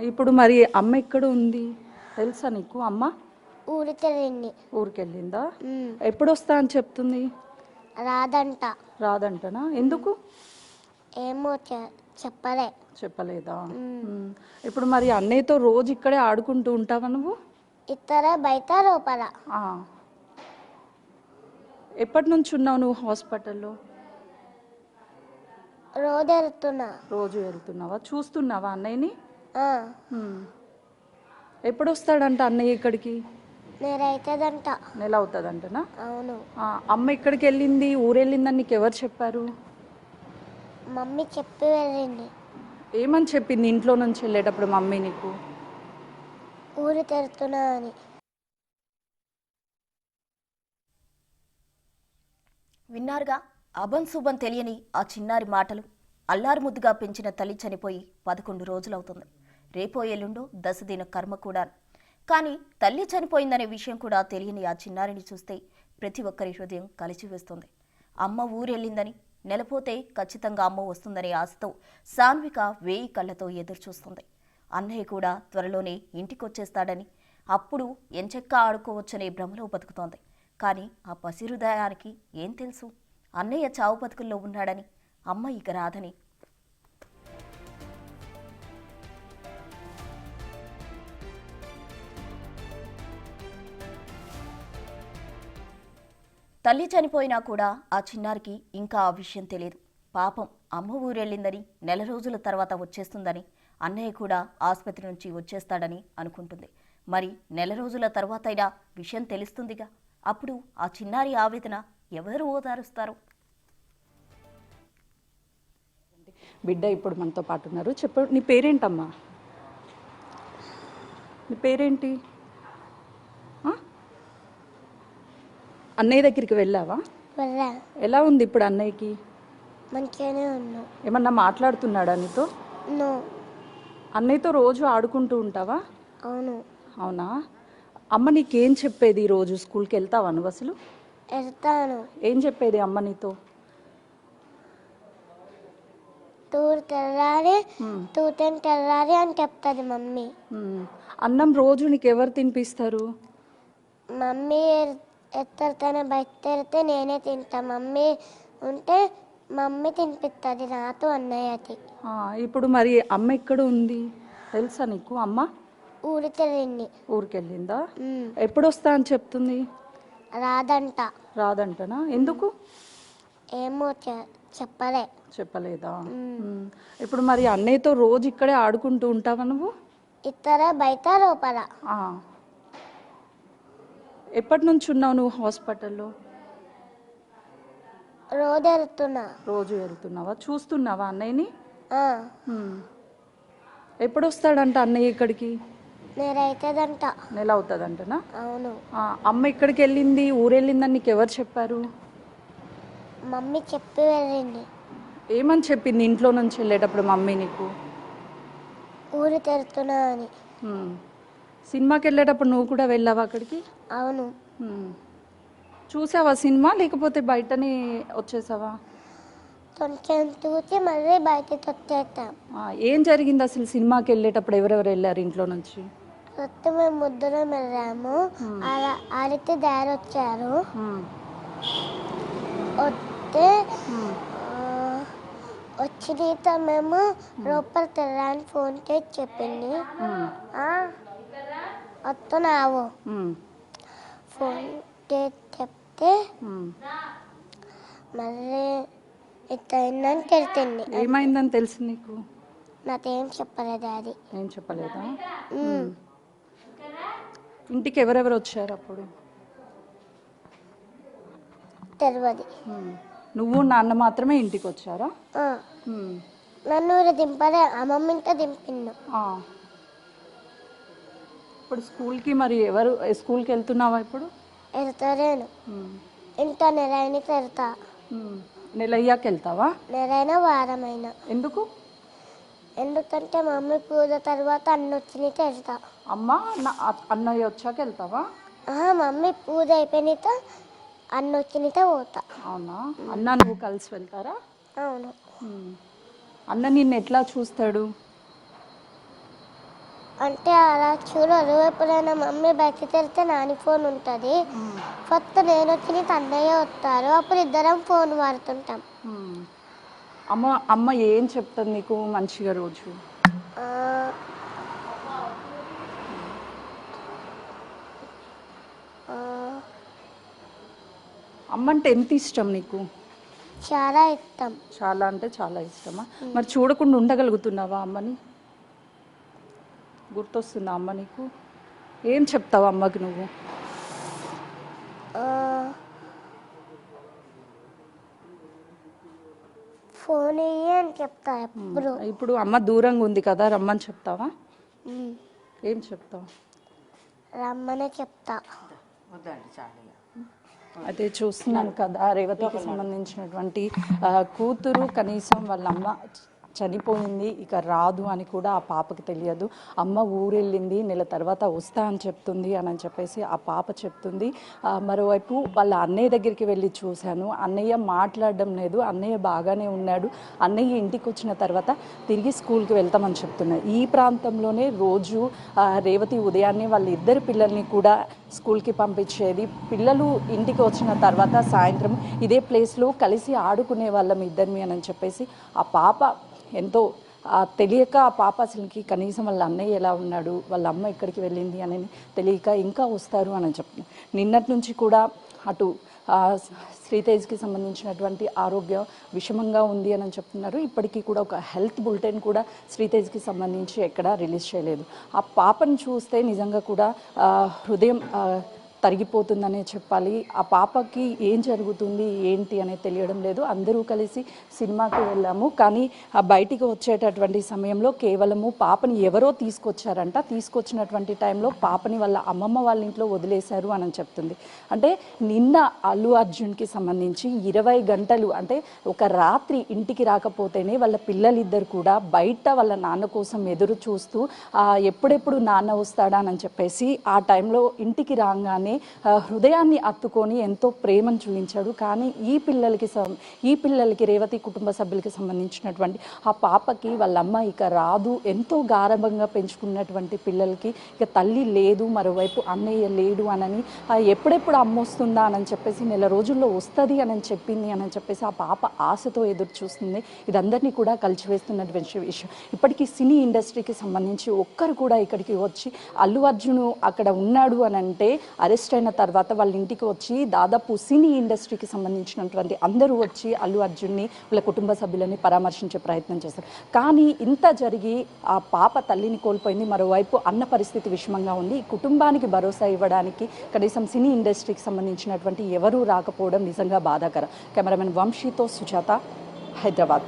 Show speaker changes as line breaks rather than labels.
ఇప్పుడు మరి అమ్మ ఎక్కడ ఉంది తెలుసా నీకు? అమ్మ
ఊరికెళ్ళింది.
ఊరికెళ్ళిందా? ఎప్పుడు వస్తా అని చెప్తుంది?
రాదంట.
రాదంటనా? ఎందుకు?
ఏమో చెప్పలే.
చెప్పలేదా? ఇప్పుడు మరి అన్నయ్యతో రోజు ఇక్కడే ఆడుకుంటూ ఉంటావా నువ్వు?
ఇతర బయట లోపల.
ఎప్పటి నుంచి ఉన్నావు నువ్వు హాస్పిటల్లో?
రోజు వెళ్తున్నా.
రోజు వెళ్తున్నావా? చూస్తున్నావా అన్నయ్యని? ఎప్పుడు వస్తాడంట అన్నయ్య ఇక్కడికి?
నెల
అవుతుందంటనా?
అవును.
అమ్మ ఇక్కడికి వెళ్ళింది, ఊరెళ్ళిందని నీకు ఎవరు చెప్పారు?
మమ్మీ చెప్పి వెళ్ళింది.
ఏమని చెప్పింది ఇంట్లో నుంచి వెళ్ళేటప్పుడు మమ్మీ నీకు?
ఊరికి వెళ్తున్నా అని.
విన్నారుగా, అభంశుభం తెలియని ఆ చిన్నారి మాటలు. అల్లారు ముద్దుగా పెంచిన తల్లి చనిపోయి 11 రోజులవుతుంది. రేపో ఎల్లుండో దశదిన కర్మ కూడా. కానీ తల్లి చనిపోయిందనే విషయం కూడా తెలియని ఆ చిన్నారిని చూస్తే ప్రతి ఒక్కరి హృదయం కలిచివేస్తుంది. అమ్మ ఊరెళ్ళిందని, నెలపోతే ఖచ్చితంగా అమ్మ వస్తుందనే ఆశతో సాన్విక 1000 కళ్లతో ఎదురుచూస్తుంది. అన్నయ్య కూడా త్వరలోనే ఇంటికొచ్చేస్తాడని, అప్పుడు ఎంచెక్క ఆడుకోవచ్చనే భ్రమలో బతుకుతోంది. కానీ ఆ పసిహృదయానికి ఏం తెలుసు అన్నయ్య చావు బతుకుల్లో ఉన్నాడని, అమ్మ ఇక రాదని. తల్లి చనిపోయినా కూడా ఆ చిన్నారికి ఇంకా ఆ విషయం తెలియదు. పాపం అమ్మ ఊరెళ్ళిందని, నెల రోజుల తర్వాత వచ్చేస్తుందని, అన్నయ్య కూడా ఆసుపత్రి నుంచి వచ్చేస్తాడని అనుకుంటుంది. మరి నెల రోజుల తర్వాతైనా విషయం తెలుస్తుందిగా. అప్పుడు ఆ చిన్నారి ఆవేదన ఎవరు ఓదారుస్తారు?
బిడ్డ ఇప్పుడు మనతో పాటు ఉన్నారు. చెప్పు, నీ పేరేంటమ్మా? నీ పేరేంటి? అన్నయ్య దగ్గరికి వెళ్ళావా? ఎలా ఉంది ఇప్పుడు అన్నయ్యకి?
మంచిగానే ఉన్నా.
ఏమన్నా మాట్లాడుతున్నాడా నీతో? అన్నయ్యతో రోజు ఆడుకుంటూ ఉంటావా?
అవును.
అవునా? అమ్మ నీకేం చెప్పేది? రోజు స్కూల్కి వెళ్తావా నువ్వు అసలు?
వెళ్తాను.
ఏం చెప్పేది అమ్మ నీతో?
తూటెళ్ళాలి అని చెప్తుంది మమ్మీ.
అన్నం రోజు నీకు ఎవరు తినిపిస్తారు?
మమ్మీ ఎత్తడితేనే బయట వెళ్తే నేనే తింటా. మమ్మీ ఉంటే మమ్మీ తినిపిస్తుంది నాతో అన్నయ్యకి.
ఇప్పుడు మరి అమ్మ ఎక్కడ ఉంది తెలుసా నీకు? అమ్మ ఊరికెళ్ళిందా? ఎప్పుడు వస్తా అని చెప్తుంది? రాదంటనా? ఎందుకు?
ఏమో
చెప్పలేదా? ఇప్పుడు మరి అన్నయ్యతో రోజు ఇక్కడే ఆడుకుంటూ ఉంటావా నువ్వు?
ఇతర బయట లోపల.
ఎప్పటి నుంచి ఉన్నావు నువ్వు హాస్పిటల్లో? రోజు వెళ్తున్నావా? చూస్తున్నావా అన్నయ్యని? ఎప్పుడు వస్తాడంట అన్నయ్య ఇక్కడికి?
నెల
అవుతుందంటనా?
అవును.
అమ్మ ఇక్కడికి వెళ్ళింది, ఊరెళ్ళిందని నీకు ఎవరు చెప్పారు?
మమ్మీ చెప్పి వెళ్ళింది.
ఏమని చెప్పింది ఇంట్లో నుంచి వెళ్ళేటప్పుడు మమ్మీ నీకు?
ఊరికి వెళ్తున్నా అని.
సినిమాకి వెళ్ళేటప్పుడు నువ్వు కూడా వెళ్ళావా అక్కడికి?
అవును.
చూసావా సినిమా, లేకపోతే బయటనే వచ్చేసావా?
కొంచెం చూసి మళ్ళీ బయటకు వచ్చేస్తాం.
ఏం జరిగింది అసలు సినిమాకి వెళ్ళేటప్పుడు? ఎవరెవరు వెళ్ళారు ఇంట్లో నుంచి?
మేము ముగ్గురం వెళ్ళాము. ఆడితే డాడీ వచ్చారు. వస్తే వచ్చిన మేము లోపలికి వెళ్ళాలని ఫోన్ చేసి చెప్పింది. వస్తున్నావు ఫోన్ చేసి చెప్తే మళ్ళీ ఇట్లయిందని తెలిసింది.
ఏమైందని తెలుసు నీకు?
నాకేం చెప్పలేదు డాడీ.
ఏం చెప్పలేదా? ఇంటికి ఎవరెవరు వచ్చారు అప్పుడు?
తెలియదు.
నువ్వు నాన్న మాత్రమే ఇంటికి వచ్చారా?
నన్ను దింపలే, అమ్మమ్మ ఇంట దింపిండు.
ఇప్పుడు స్కూల్కి మరి ఎవరు? స్కూల్కి వెళ్తున్నావా ఇప్పుడు?
వెళ్తాను. ఇంత నెలైనకి వెళ్తా.
నెల అయ్యాక వెళ్తావా?
నెలైనా వారమైనా.
ఎందుకు?
ఎందుకంటే మమ్మీ పూజ తర్వాత అన్న వచ్చినాక వెళ్తా.
అమ్మ అన్నయ్య వచ్చాక వెళ్తావా?
మమ్మీ పూజ అయిపోయినాక అన్న వచ్చినాక పోతా.
అవునా? అన్న నువ్వు కలిసి వెళ్తారా?
అవును.
అన్న నిన్ను ఎట్లా చూస్తాడు?
అంటే అలా చూడరు. ఎప్పుడైనా మమ్మీ బయటికి వెళ్తే నాని ఫోన్ ఉంటుంది. ఫస్ట్ నేను వచ్చి అన్నయ్య వస్తారు. అప్పుడు ఇద్దరం ఫోన్ వాడుతుంటాం.
అమ్మ ఏం చెప్తుంది నీకు మంచిగా రోజు?
ఆ, ఆ,
అమ్మ అంటే ఎంత ఇష్టం నీకు?
చాలా ఇష్టం.
చాలా అంటే చాలా ఇష్టమా? మరి చూడకుండా ఉండగలుగుతున్నావా అమ్మని? గుర్తొస్తుందా అమ్మ నీకు? ఏం చెప్తావు అమ్మకి నువ్వు?
ఆ, ఫోన్ ఇయ్యి అని చెప్తా ఎప్పుడు.
ఇప్పుడు అమ్మ దూరంగా ఉంది కదా, రమ్మని చెప్తావా?
ఉమ్,
ఏం చెప్తావు?
రమ్మనే చెప్తా.
అయితే చూస్తున్నాను కదా, రేవతికి సంబంధించినటువంటి కూతురు కనీసం వాళ్ళ అమ్మ చనిపోయింది, ఇక రాదు అని కూడా ఆ పాపకి తెలియదు. అమ్మ ఊరెళ్ళింది, నెల తర్వాత వస్తా అని చెప్తుంది అని చెప్పేసి ఆ పాప చెప్తుంది. మరోవైపు వాళ్ళ అన్నయ్య దగ్గరికి వెళ్ళి చూశాను, అన్నయ్య మాట్లాడడం లేదు, అన్నయ్య బాగానే ఉన్నాడు, అన్నయ్య ఇంటికి వచ్చిన తర్వాత తిరిగి స్కూల్కి వెళ్తామని చెప్తున్నారు. ఈ ప్రాంతంలోనే రోజు రేవతి ఉదయాన్నే వాళ్ళ ఇద్దరు పిల్లల్ని కూడా స్కూల్కి పంపించేది. పిల్లలు ఇంటికి వచ్చిన తర్వాత సాయంత్రం ఇదే ప్లేస్లో కలిసి ఆడుకునే వాళ్ళం ఇద్దరిని అని చెప్పేసి ఆ పాప ఎంతో తెలియక ఆ పాప అసలుకి కనీసం వాళ్ళ అన్నయ్య ఎలా ఉన్నాడు, వాళ్ళ అమ్మ ఎక్కడికి వెళ్ళింది అని తెలియక ఇంకా వస్తారు అని చెప్తున్నారు. నిన్నటి నుంచి కూడా అటు శ్రీతేజ్కి సంబంధించినటువంటి ఆరోగ్యం విషమంగా ఉంది అని చెప్తున్నారు. ఇప్పటికీ కూడా ఒక హెల్త్ బులెటిన్ కూడా శ్రీతేజ్కి సంబంధించి ఎక్కడా రిలీజ్ చేయలేదు. ఆ పాపను చూస్తే నిజంగా కూడా హృదయం తరిగిపోతుందనే చెప్పాలి. ఆ పాపకి ఏం జరుగుతుంది ఏంటి అనేది తెలియడం లేదు. అందరూ కలిసి సినిమాకి వెళ్ళాము, కానీ ఆ బయటికి వచ్చేటటువంటి సమయంలో కేవలము పాపని ఎవరో తీసుకొచ్చారంట, తీసుకొచ్చినటువంటి టైంలో పాపని వాళ్ళ అమ్మమ్మ వాళ్ళ ఇంట్లో వదిలేశారు అని చెప్తుంది. అంటే నిన్న అల్లు అర్జున్కి సంబంధించి 20 గంటలు అంటే ఒక రాత్రి ఇంటికి రాకపోతేనే వాళ్ళ పిల్లలిద్దరు కూడా బయట వాళ్ళ నాన్న కోసం ఎదురు చూస్తూ ఎప్పుడెప్పుడు నాన్న వస్తాడా అని చెప్పేసి ఆ టైంలో ఇంటికి రాగానే హృదయాన్ని అత్తుకొని ఎంతో ప్రేమను చూపించాడు. కానీ ఈ పిల్లలకి రేవతి కుటుంబ సభ్యులకి సంబంధించినటువంటి ఆ పాపకి వాళ్ళ అమ్మ ఇక రాదు, ఎంతో గారభంగా పెంచుకున్నటువంటి పిల్లలకి ఇక తల్లి లేదు, మరోవైపు అన్నయ్య లేడు అని ఎప్పుడెప్పుడు అమ్మ వస్తుందా అని చెప్పేసి నెల రోజుల్లో వస్తుంది అని చెప్పింది అని చెప్పేసి ఆ పాప ఆశతో ఎదురు చూస్తుంది. ఇదందరినీ కూడా కలిసివేస్తున్నటువంటి విషయం. ఇప్పటికీ సినీ ఇండస్ట్రీకి సంబంధించి ఒక్కరు కూడా ఇక్కడికి వచ్చి అల్లు అర్జున్ అక్కడ ఉన్నాడు అని అంటే అరెస్ట్ అయిన తర్వాత వాళ్ళ ఇంటికి వచ్చి దాదాపు సినీ ఇండస్ట్రీకి సంబంధించినటువంటి అందరూ వచ్చి అల్లు అర్జున్ని వాళ్ళ కుటుంబ సభ్యులని పరామర్శించే ప్రయత్నం చేశారు. కానీ ఇంత జరిగి ఆ పాప తల్లిని కోల్పోయింది, మరోవైపు అన్న పరిస్థితి విషమంగా ఉంది. ఈ కుటుంబానికి భరోసా ఇవ్వడానికి కనీసం సినీ ఇండస్ట్రీకి సంబంధించినటువంటి ఎవరూ రాకపోవడం నిజంగా బాధాకరం. కెమెరామెన్ వంశీతో సుజాత, హైదరాబాద్.